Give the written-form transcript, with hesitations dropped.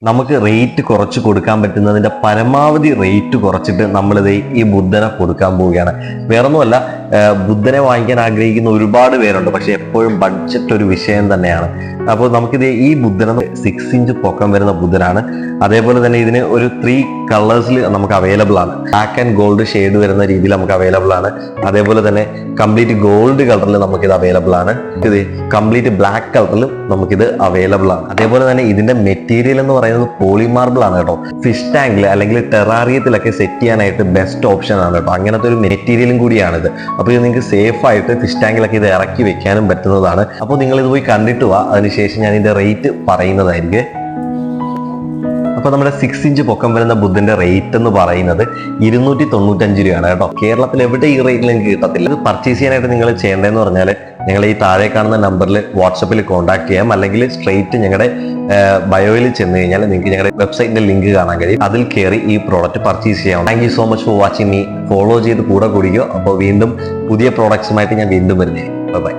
നമുക്ക് റേറ്റ് കുറച്ച് കൊടുക്കാൻ പറ്റുന്നതിന്റെ പരമാവധി റേറ്റ് കുറച്ചിട്ട് നമ്മളിത് ഈ ബുദ്ധനെ കൊടുക്കാൻ പോവുകയാണ്. വേറൊന്നുമല്ല, ബുദ്ധനെ വാങ്ങിക്കാൻ ആഗ്രഹിക്കുന്ന ഒരുപാട് പേരുണ്ട്, പക്ഷെ എപ്പോഴും ബഡ്ജറ്റ് ഒരു വിഷയം തന്നെയാണ്. അപ്പോൾ നമുക്കിത് ഈ ബുദ്ധന 6 ഇഞ്ച് പൊക്കം വരുന്ന ബുദ്ധനാണ്. അതേപോലെ തന്നെ ഇതിന് ഒരു 3 കളേഴ്സിൽ നമുക്ക് അവൈലബിൾ ആണ്. ബ്ലാക്ക് ആൻഡ് ഗോൾഡ് ഷെയ്ഡ് വരുന്ന രീതിയിൽ നമുക്ക് അവൈലബിൾ ആണ്. അതേപോലെ തന്നെ കംപ്ലീറ്റ് ഗോൾഡ് കളറിൽ നമുക്കിത് അവൈലബിൾ ആണ്. ഇത് കംപ്ലീറ്റ് ബ്ലാക്ക് കളറിൽ നമുക്കിത് അവൈലബിൾ ആണ്. അതേപോലെ തന്നെ ഇതിന്റെ മെറ്റീരിയൽ എന്ന് പറയുന്നത് പോളിമാർബിൾ ആണ് കേട്ടോ. ഫിഷ് ടാങ്കിൽ അല്ലെങ്കിൽ ടെറാറിയത്തിലൊക്കെ സെറ്റ് ചെയ്യാനായിട്ട് ബെസ്റ്റ് ഓപ്ഷൻ ആണ് കേട്ടോ. അങ്ങനത്തെ ഒരു മെറ്റീരിയലും കൂടിയാണിത്. അപ്പോൾ ഇത് നിങ്ങൾക്ക് സേഫ് ആയിട്ട് ഫിഷ് ടാങ്കിലൊക്കെ ഇത് ഇറക്കി വെക്കാനും പറ്റുന്നതാണ്. അപ്പോൾ നിങ്ങൾ ഇത് പോയി കണ്ടിട്ട് വാ, അതിനുശേഷം ഞാൻ ഇതിന്റെ റേറ്റ് പറയുന്നതായിരിക്കും. അപ്പൊ നമ്മുടെ 6 ഇഞ്ച് പൊക്കം വരുന്ന ബുദ്ധന്റെ റേറ്റ് എന്ന് പറയുന്നത് 295 രൂപയാണ് കേട്ടോ. കേരളത്തിൽ എവിടെ ഈ റേറ്റിൽ നിങ്ങൾക്ക് കിട്ടത്തില്ല. ഇത് പർച്ചേസ് ചെയ്യാനായിട്ട് നിങ്ങൾ ചെയ്യേണ്ടതെന്ന് പറഞ്ഞാൽ നിങ്ങൾ ഈ താഴെ കാണുന്ന നമ്പറിൽ വാട്സപ്പിൽ കോൺടാക്ട് ചെയ്യാം, അല്ലെങ്കിൽ സ്ട്രെയിറ്റ് ഞങ്ങളുടെ ബയോയിൽ ചെന്ന് കഴിഞ്ഞാൽ നിങ്ങൾക്ക് ഞങ്ങളുടെ വെബ്സൈറ്റിന്റെ ലിങ്ക് കാണാൻ കഴിയും. അതിൽ കയറി ഈ പ്രോഡക്റ്റ് പർച്ചേസ് ചെയ്യാം. Thank you so much for watching me. Follow ചെയ്ത് കൂടെ കൂടിക്കോ. അപ്പോൾ വീണ്ടും പുതിയ പ്രോഡക്ട്സുമായിട്ട് ഞാൻ വീണ്ടും വരുന്നേ. ബൈ.